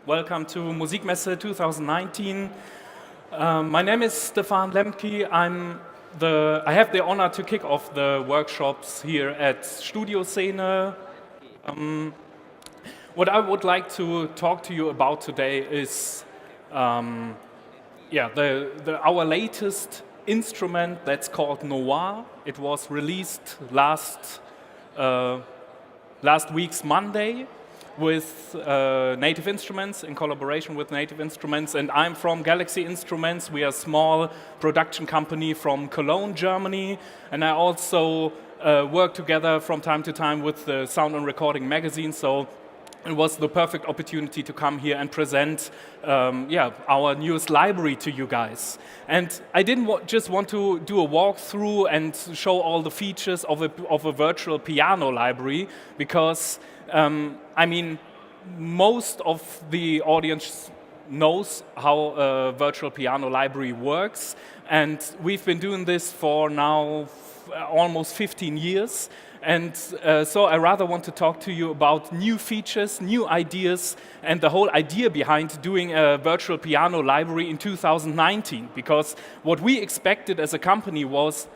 Welcome to Musikmesse 2019. My name is Stephan Lembke. I have the honor to kick off the workshops here at Studio Szene. What I would like to talk to you about today is our latest instrument that's called Noire. It was released last week's Monday with Native Instruments, in collaboration with Native Instruments, and I'm from Galaxy Instruments. We are a small production company from Cologne, Germany, and I also work together from time to time with the Sound and Recording magazine, so it was the perfect opportunity to come here and present our newest library to you guys. And I didn't just want to do a walkthrough and show all the features of a virtual piano library, because most of the audience knows how a virtual piano library works, and we've been doing this for now almost 15 years. And so I rather want to talk to you about new features, new ideas, and the whole idea behind doing a virtual piano library in 2019. Because what we expected as a company was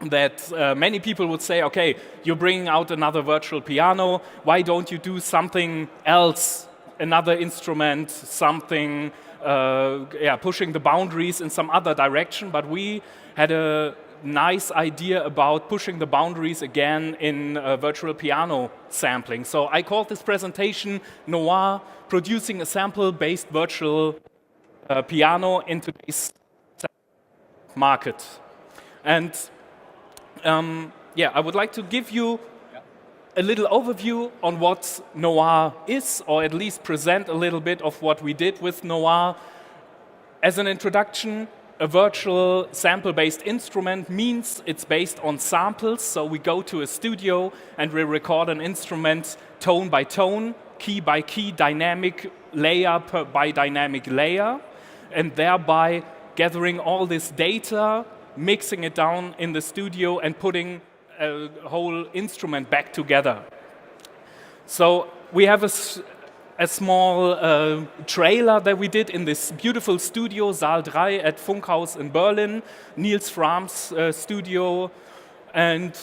that many people would say, okay, you're bringing out another virtual piano, why don't you do something else, another instrument, something pushing the boundaries in some other direction. But we had a nice idea about pushing the boundaries again in virtual piano sampling. So I called this presentation Noire, producing a sample-based virtual piano in today's market. And I would like to give you a little overview on what Noire is, or at least present a little bit of what we did with Noire. As an introduction, a virtual sample-based instrument means it's based on samples, so we go to a studio and we record an instrument tone by tone, key by key, dynamic layer by dynamic layer, and thereby gathering all this data, mixing it down in the studio and putting a whole instrument back together. So we have a small trailer that we did in this beautiful studio, Saal 3 at Funkhaus in Berlin, Niels Fram's studio, and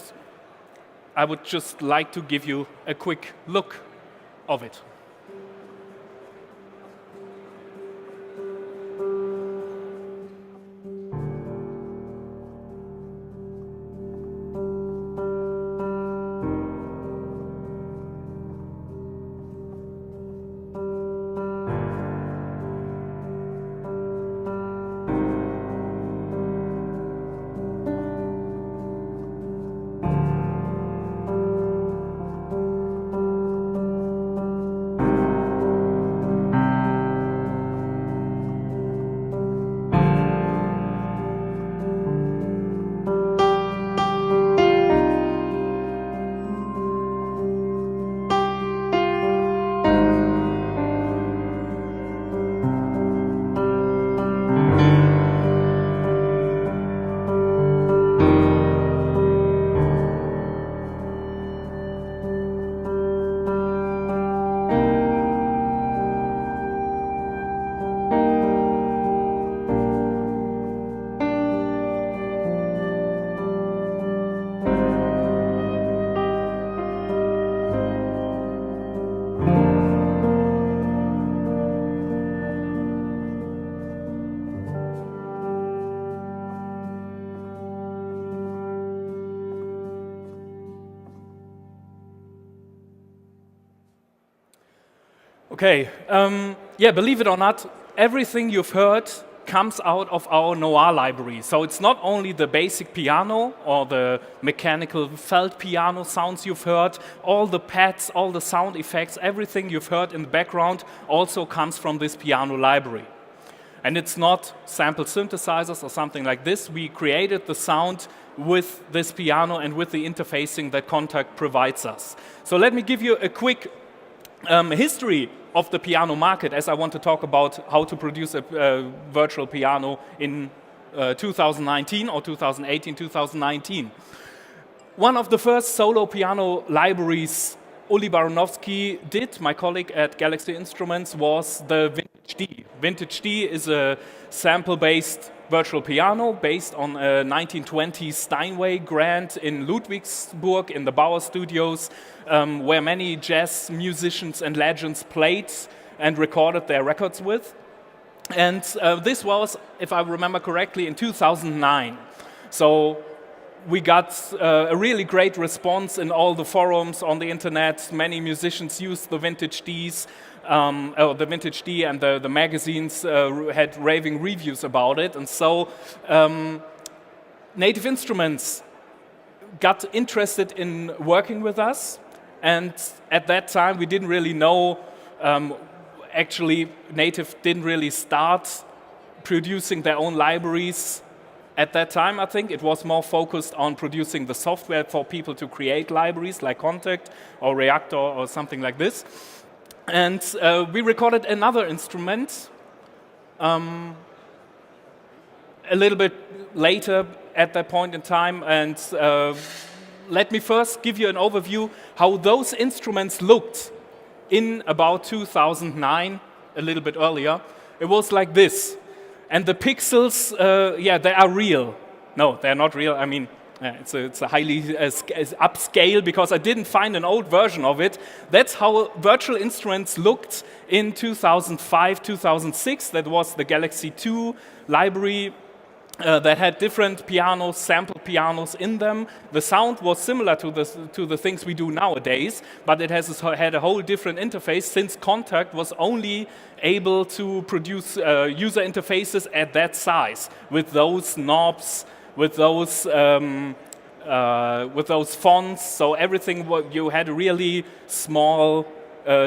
I would just like to give you a quick look of it. Okay, believe it or not, everything you've heard comes out of our Noire library. So it's not only the basic piano or the mechanical felt piano sounds you've heard, all the pads, all the sound effects, everything you've heard in the background also comes from this piano library. And it's not sample synthesizers or something like this. We created the sound with this piano and with the interfacing that Kontakt provides us. So let me give you a quick history of the piano market, as I want to talk about how to produce a virtual piano in 2019 or 2018, 2019. One of the first solo piano libraries Uli Baranowski did, my colleague at Galaxy Instruments, was the Vintage D. Vintage D is a sample-based virtual piano based on a 1920s Steinway grand in Ludwigsburg in the Bauer Studios, where many jazz musicians and legends played and recorded their records with. And this was, if I remember correctly, in 2009. So we got a really great response in all the forums on the internet. Many musicians used the Vintage Ds, the Vintage D, and the magazines had raving reviews about it. And so Native Instruments got interested in working with us. And at that time, we didn't really know, actually, Native didn't really start producing their own libraries. At that time, I think it was more focused on producing the software for people to create libraries like Contact or Reactor or something like this. And we recorded another instrument a little bit later at that point in time. And let me first give you an overview how those instruments looked in about 2009, a little bit earlier. It was like this. And the pixels, they are real. No, they're not real. I mean, it's a highly upscale because I didn't find an old version of it. That's how virtual instruments looked in 2005, 2006. That was the Galaxy 2 library that had different pianos, sample pianos in them. The sound was similar to the things we do nowadays, but it had a whole different interface since Contact was only able to produce user interfaces at that size with those knobs, with those fonts. So everything you had a really small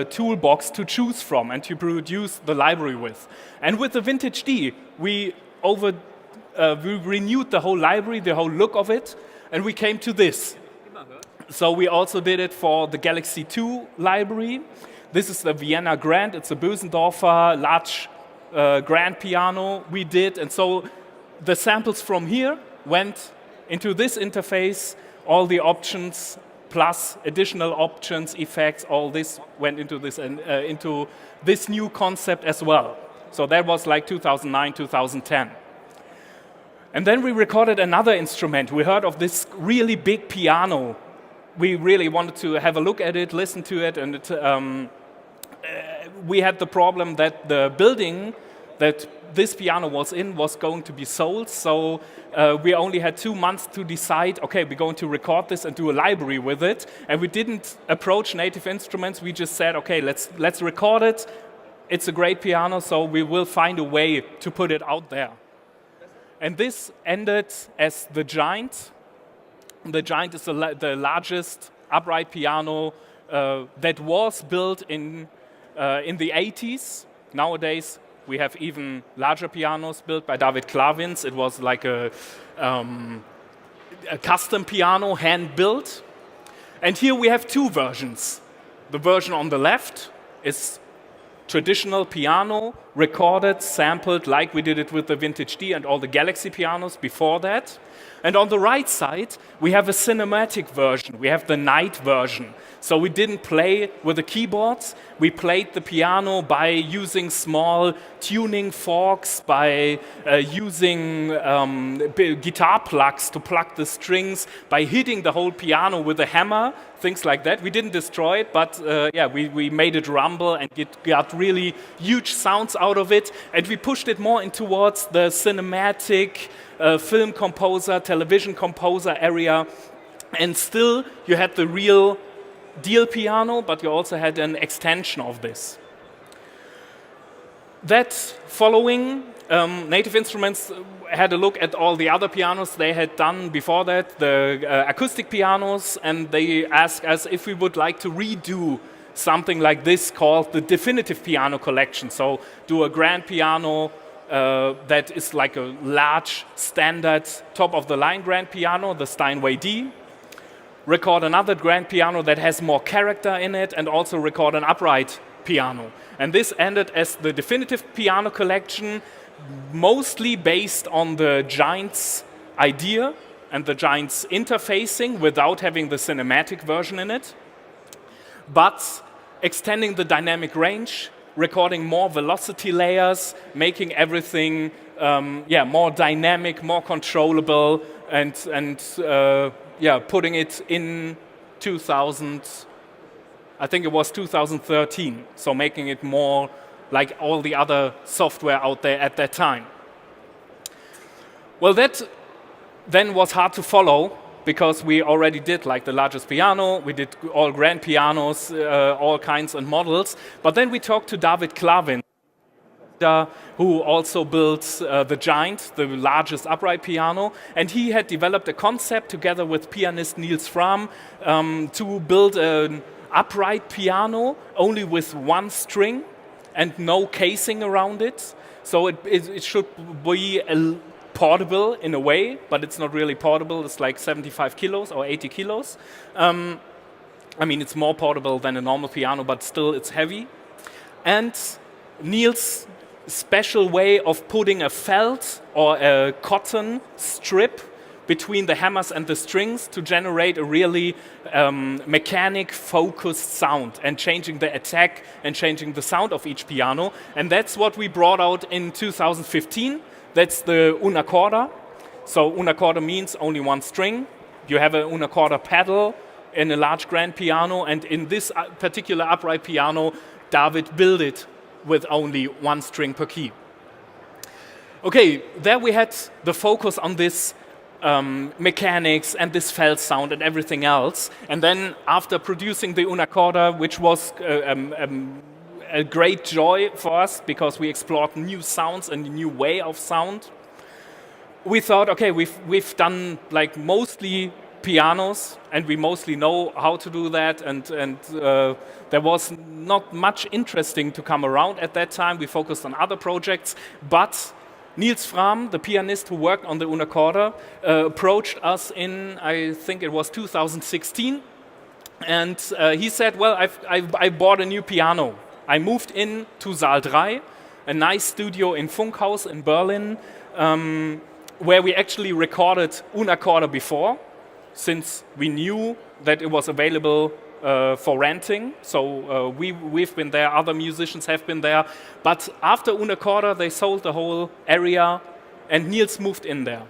toolbox to choose from and to produce the library with. And with the Vintage D, we renewed the whole library, the whole look of it, and we came to this. So we also did it for the Galaxy 2 library. This is the Vienna Grand. It's a Bösendorfer large grand piano we did. And so the samples from here went into this interface. All the options plus additional options, effects, all this went into this new concept as well. So that was like 2009, 2010. And then we recorded another instrument. We heard of this really big piano. We really wanted to have a look at it, listen to it, and we had the problem that the building that this piano was in was going to be sold. So we only had 2 months to decide, okay, we're going to record this and do a library with it. And we didn't approach Native Instruments. We just said, okay, let's record it. It's a great piano, so we will find a way to put it out there. And this ended as the Giant. The Giant is the largest upright piano that was built in the 80s. Nowadays, we have even larger pianos built by David Klavins. It was like a custom piano, hand-built. And here we have two versions. The version on the left is traditional piano, recorded, sampled, like we did it with the Vintage D and all the Galaxy pianos before that. And on the right side, we have a cinematic version. We have the night version. So we didn't play with the keyboards. We played the piano by using small tuning forks, by using guitar plugs to plug the strings, by hitting the whole piano with a hammer, things like that. We didn't destroy it, but we made it rumble and got really huge sounds out of it. And we pushed it more in towards the cinematic, film composer, television composer area. And still, you had the real deal piano, but you also had an extension of this. That following, Native Instruments had a look at all the other pianos they had done before that, the acoustic pianos, and they asked us if we would like to redo something like this called the Definitive Piano Collection. So do a grand piano that is like a large, standard, top-of-the-line grand piano, the Steinway D. Record another grand piano that has more character in it, and also record an upright piano. And this ended as the Definitive Piano Collection, mostly based on the Giant's idea and the Giant's interfacing without having the cinematic version in it. but extending the dynamic range, recording more velocity layers, making everything more dynamic, more controllable, and putting it in 2000. I think it was 2013. So making it more like all the other software out there at that time. Well, that then was hard to follow, because we already did like the largest piano, we did all grand pianos, all kinds and models. But then we talked to David Klavin, who also built the Giant, the largest upright piano. And he had developed a concept together with pianist Niels Fram to build an upright piano only with one string and no casing around it. So it should be portable in a way, but it's not really portable. It's like 75 kilos or 80 kilos. I mean, it's more portable than a normal piano, but still it's heavy. And Niels' special way of putting a felt or a cotton strip between the hammers and the strings to generate a really mechanic focused sound, and changing the attack and changing the sound of each piano. And that's what we brought out in 2015. That's the una corda. So una corda means only one string. You have an una corda pedal in a large grand piano, and in this particular upright piano, David built it with only one string per key. Okay, there we had the focus on this mechanics and this felt sound and everything else. And then after producing the una corda, which was a great joy for us because we explored new sounds and a new way of sound, we thought, okay, we've done like mostly pianos, and we mostly know how to do that, and there was not much interesting to come around at that time. We focused on other projects, but Niels Fram, the pianist who worked on the una corda, approached us in, I think it was 2016, and he said, well, I bought a new piano. I moved in to Saal 3, a nice studio in Funkhaus in Berlin, where we actually recorded una corda before, since we knew that it was available for renting. So we've been there, other musicians have been there. But after una corda, they sold the whole area, and Niels moved in there.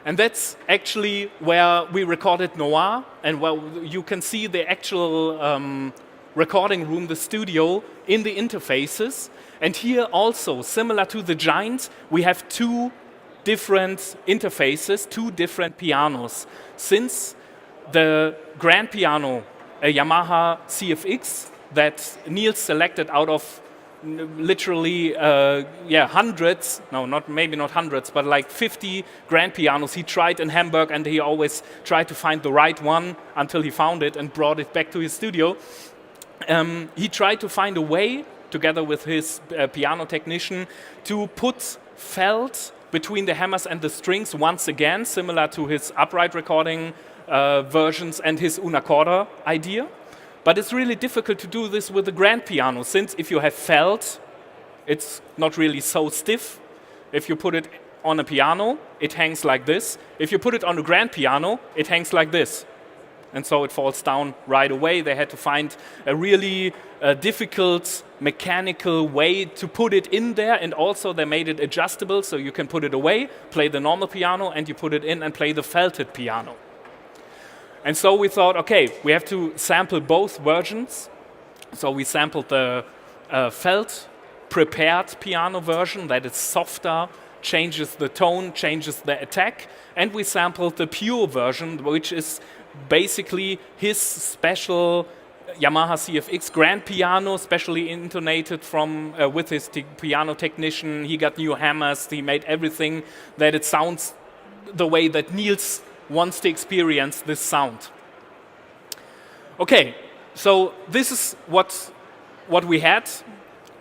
And that's actually where we recorded Noir, and where you can see the actual recording room, the studio, in the interfaces. And here also, similar to the Giant, we have two different interfaces, two different pianos. Since the grand piano, a Yamaha CFX that Niels selected out of literally hundreds, maybe not hundreds, but like 50 grand pianos he tried in Hamburg, and he always tried to find the right one until he found it and brought it back to his studio. He tried to find a way, together with his piano technician, to put felt between the hammers and the strings once again, similar to his upright recording versions and his una corda idea. But it's really difficult to do this with the grand piano, since if you have felt, it's not really so stiff. If you put it on a piano, it hangs like this. If you put it on a grand piano, it hangs like this. And so it falls down right away. They had to find a really difficult mechanical way to put it in there, and also they made it adjustable, so you can put it away, play the normal piano, and you put it in and play the felted piano. And so we thought, okay, we have to sample both versions. So we sampled the felt prepared piano version that is softer, changes the tone, changes the attack, and we sampled the pure version, which is basically his special Yamaha CFX grand piano, specially intonated from with his piano technician. He got new hammers. He made everything that it sounds the way that Niels wants to experience this sound. Okay, so this is what we had,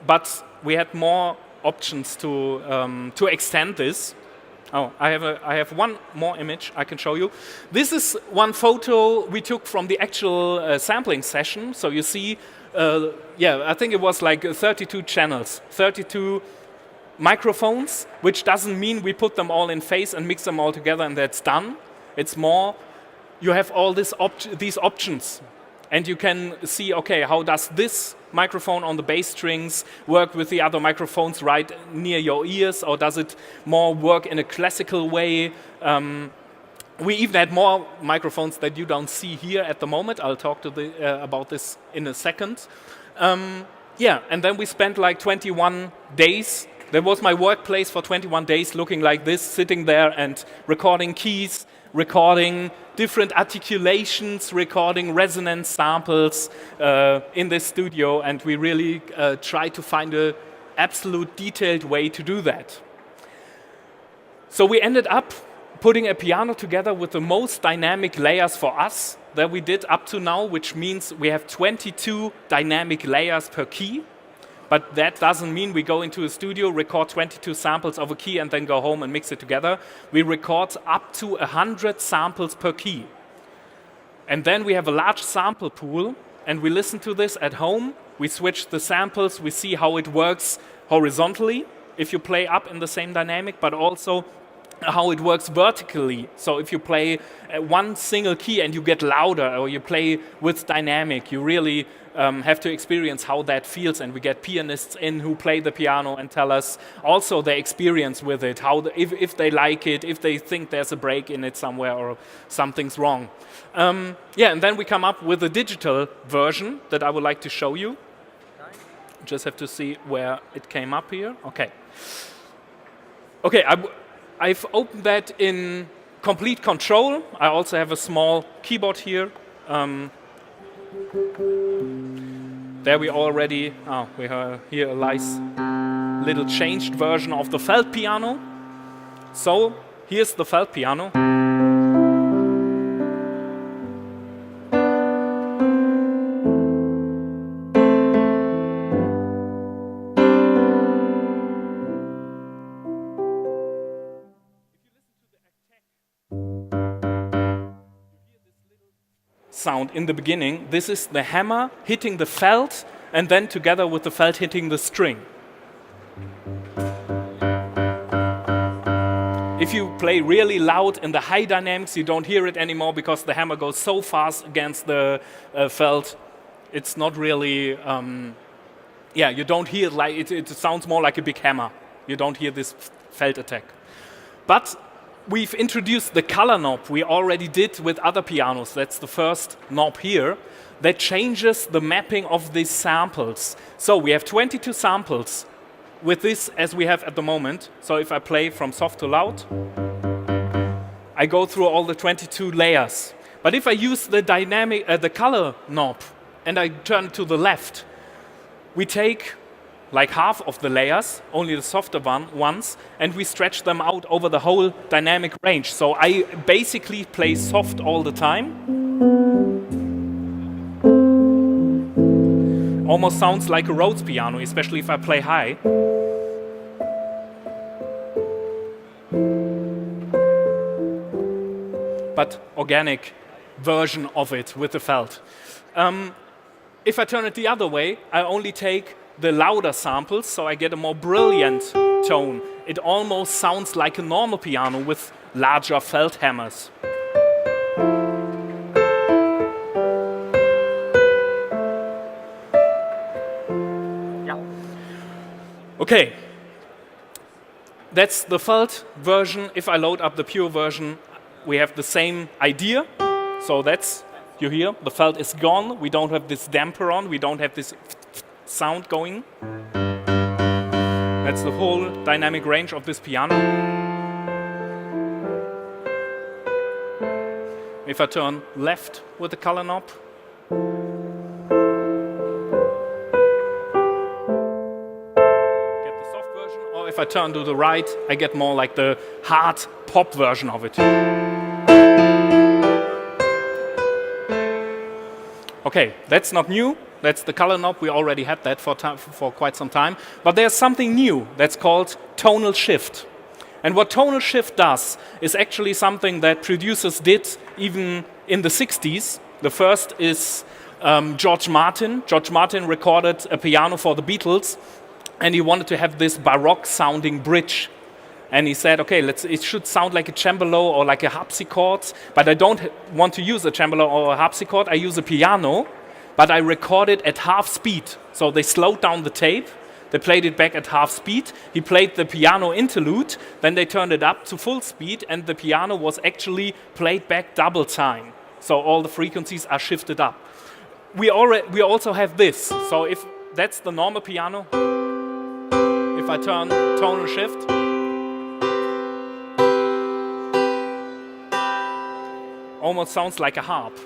but we had more options to extend this. Oh, I have one more image I can show you. This is one photo we took from the actual sampling session. So you see, I think it was like 32 channels, 32 microphones, which doesn't mean we put them all in phase and mix them all together and that's done. It's more, you have all these options. and you can see, okay, how does this microphone on the bass strings work with the other microphones right near your ears, or does it more work in a classical way? We even had more microphones that you don't see here at the moment. I'll talk to about this in a second. Yeah, and then we spent like 21 days. That was my workplace for 21 days, looking like this, sitting there and recording keys, recording different articulations, recording resonance samples in this studio, and we really tried to find an absolute detailed way to do that. So we ended up putting a piano together with the most dynamic layers for us that we did up to now, which means we have 22 dynamic layers per key. But that doesn't mean we go into a studio, record 22 samples of a key, and then go home and mix it together. We record up to 100 samples per key. And then we have a large sample pool, and we listen to this at home. We switch the samples, we see how it works horizontally, if you play up in the same dynamic, but also how it works vertically. So if you play one single key and you get louder, or you play with dynamic, you really have to experience how that feels. And we get pianists in who play the piano and tell us also their experience with it, how if they like it, if they think there's a break in it somewhere or something's wrong. Yeah, and then we come up with a digital version that I would like to show you. Just have to see where it came up here. Okay. Okay, I've opened that in complete control. I also have a small keyboard here. There we already, we have here a nice little changed version of the felt piano. So here's the felt piano. Sound in the beginning. This is the hammer hitting the felt, and then together with the felt hitting the string. If you play really loud in the high dynamics, you don't hear it anymore because the hammer goes so fast against the felt. It's not really, yeah, you don't hear it like, it sounds more like a big hammer. You don't hear this felt attack. But we've introduced the color knob we already did with other pianos. That's the first knob here. That changes the mapping of these samples. So we have 22 samples with this as we have at the moment. So if I play from soft to loud, I go through all the 22 layers. But if I use the the color knob and I turn to the left, we take like half of the layers, only the softer ones, and we stretch them out over the whole dynamic range. So I basically play soft all the time. Almost sounds like a Rhodes piano, especially if I play high. But organic version of it with the felt. If I turn it the other way, I only take the louder samples, so I get a more brilliant tone. It almost sounds like a normal piano with larger felt hammers. Yeah. Okay, that's the felt version. If I load up the pure version, we have the same idea. So that's, you hear, the felt is gone. We don't have this damper on. We don't have this sound going. That's the whole dynamic range of this piano. If I turn left with the color knob, get the soft version, or if I turn to the right, I get more like the hard pop version of it. Okay, that's not new. That's the color knob. We already had that for quite some time. But there's something new that's called Tonal Shift. And what Tonal Shift does is actually something that producers did even in the 60s. The first is George Martin. George Martin recorded a piano for the Beatles, and he wanted to have this baroque-sounding bridge. And he said, okay, it should sound like a cembalo or like a harpsichord, but I don't want to use a cembalo or a harpsichord. I use a piano. but I recorded at half speed. So they slowed down the tape, they played it back at half speed, he played the piano interlude, then they turned it up to full speed, and the piano was actually played back double time. So all the frequencies are shifted up. We also have this. So if that's the normal piano, if I turn tonal shift, almost sounds like a harp.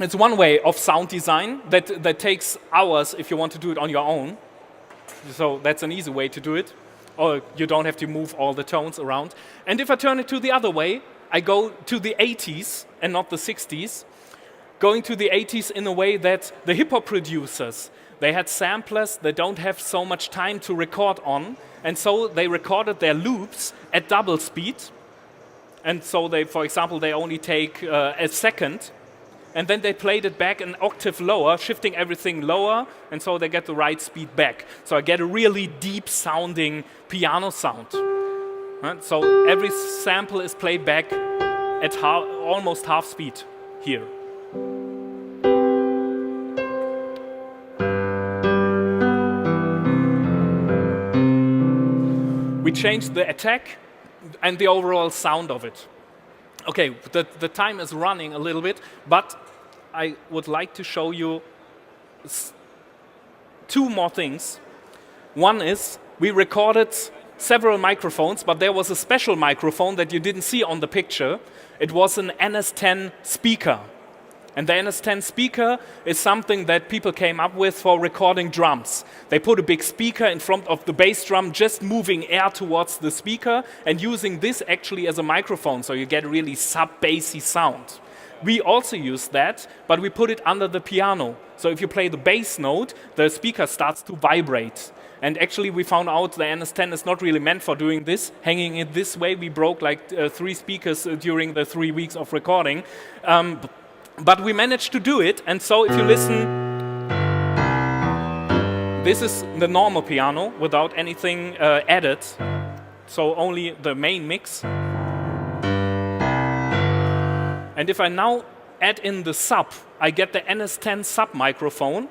It's one way of sound design that takes hours if you want to do it on your own. So that's an easy way to do it. Or you don't have to move all the tones around. And if I turn it to the other way, I go to the 80s and not the 60s. Going to the 80s in a way that the hip-hop producers, they had samplers that don't have so much time to record on, and so they recorded their loops at double speed. And so they, for example, they only take a second, and then they played it back an octave lower, shifting everything lower, and so they get the right speed back. So I get a really deep sounding piano sound. Right? So every sample is played back at almost half speed here. We changed the attack and the overall sound of it. Okay, the time is running a little bit, but I would like to show you two more things. One is we recorded several microphones, but there was a special microphone that you didn't see on the picture. It was an NS10 speaker. And the NS10 speaker is something that people came up with for recording drums. They put a big speaker in front of the bass drum, just moving air towards the speaker and using this actually as a microphone, so you get a really sub-bassy sound. We also use that, but we put it under the piano. So if you play the bass note, the speaker starts to vibrate. And actually we found out the NS10 is not really meant for doing this. Hanging it this way, we broke like 3 speakers during the 3 weeks of recording. But we managed to do it, and so if you listen, this is the normal piano without anything added, so only the main mix. And if I now add in the sub, I get the NS10 sub microphone.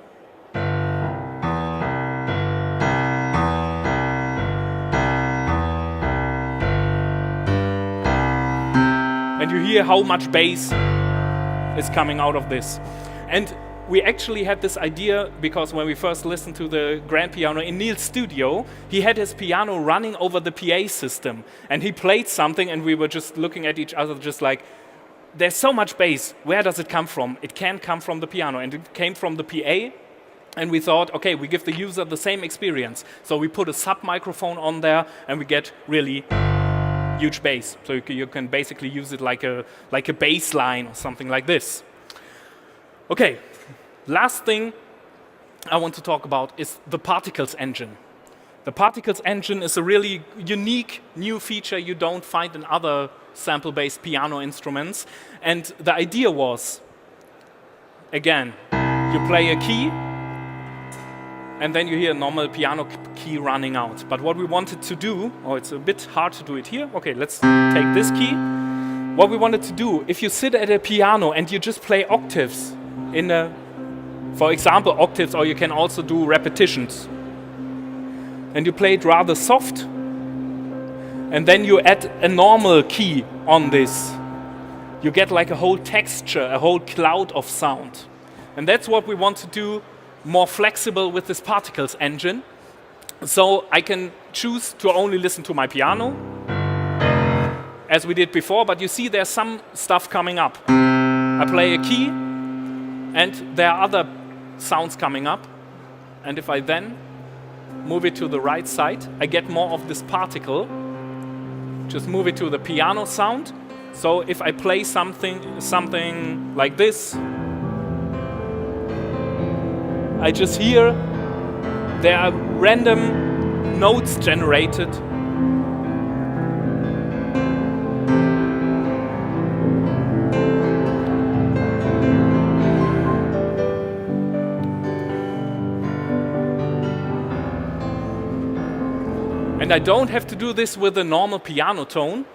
And you hear how much bass is coming out of this. And we actually had this idea because when we first listened to the grand piano in Neil's studio, he had his piano running over the PA system, and he played something, and we were just looking at each other just like, there's so much bass, where does it come from? It can't come from the piano, and it came from the PA, and we thought, okay, we give the user the same experience. So we put a sub microphone on there, and we get really huge bass. So you can basically use it like a bass line or something like this. Okay, last thing I want to talk about is the particles engine. The particles engine is a really unique new feature you don't find in other sample-based piano instruments. And the idea was, again, you play a key, and then you hear a normal piano key running out. But what we wanted to do, it's a bit hard to do it here. Okay, let's take this key. What we wanted to do, if you sit at a piano and you just play octaves for example, octaves, or you can also do repetitions. And you play it rather soft, and then you add a normal key on this. You get like a whole texture, a whole cloud of sound. And that's what we want to do more flexible with this particles engine. So I can choose to only listen to my piano, as we did before, but you see there's some stuff coming up. I play a key, and there are other sounds coming up. And if I then move it to the right side, I get more of this particle. Just move it to the piano sound. So if I play something like this, I just hear there are random notes generated. And I don't have to do this with a normal piano tone.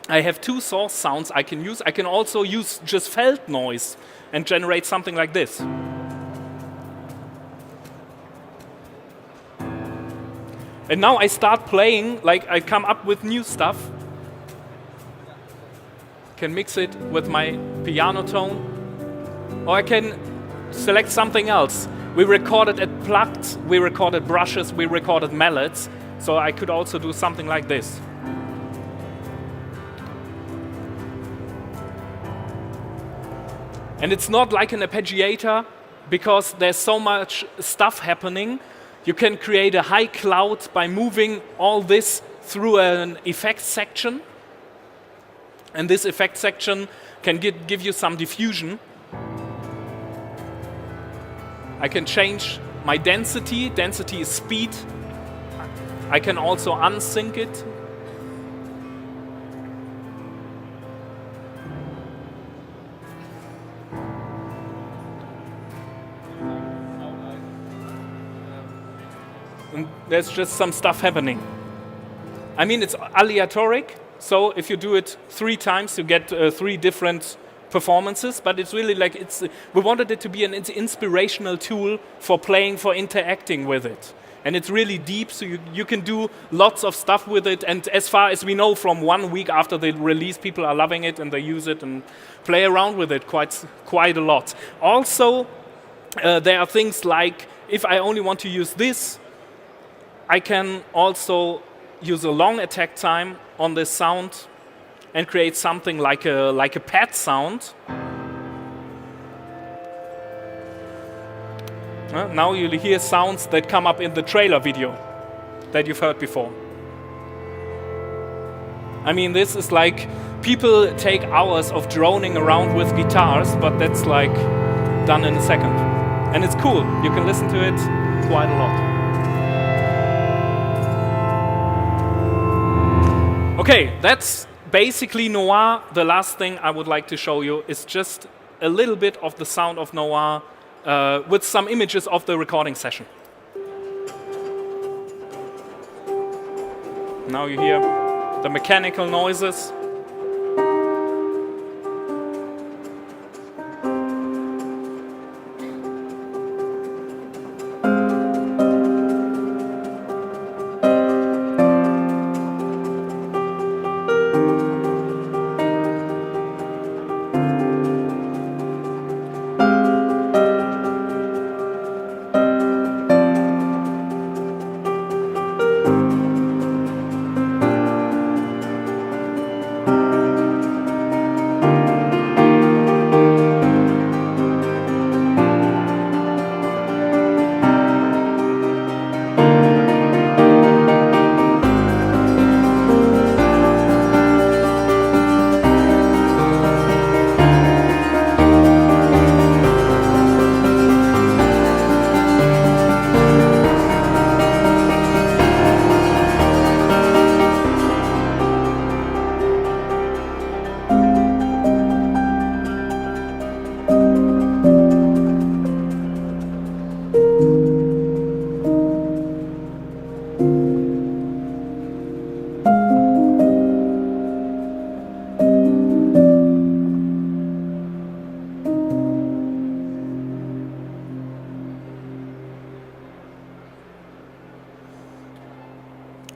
I have two source sounds I can use. I can also use just felt noise and generate something like this. And now I start playing, like I come up with new stuff. Can mix it with my piano tone. Or I can select something else. We recorded at plucked, we recorded brushes, we recorded mallets. So I could also do something like this. And it's not like an arpeggiator, because there's so much stuff happening. You can create a high cloud by moving all this through an effect section. And this effect section can give you some diffusion. I can change my density. Density is speed. I can also unsync it. And there's just some stuff happening. I mean, it's aleatoric, so if you do it 3 times, you get 3 different performances, but it's really like, we wanted it to be an inspirational tool for playing, for interacting with it. And it's really deep, so you can do lots of stuff with it, and as far as we know, from 1 week after the release, people are loving it, and they use it and play around with it quite a lot. Also, there are things like, if I only want to use this, I can also use a long attack time on this sound and create something like a pad sound. Now you'll hear sounds that come up in the trailer video that you've heard before. I mean, this is like, people take hours of droning around with guitars, but that's like done in a second. And it's cool, you can listen to it quite a lot. Okay, that's basically Noir. The last thing I would like to show you is just a little bit of the sound of Noir with some images of the recording session. Now you hear the mechanical noises.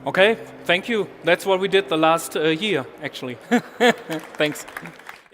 Okay, thank you. That's what we did the last year, actually. Thanks.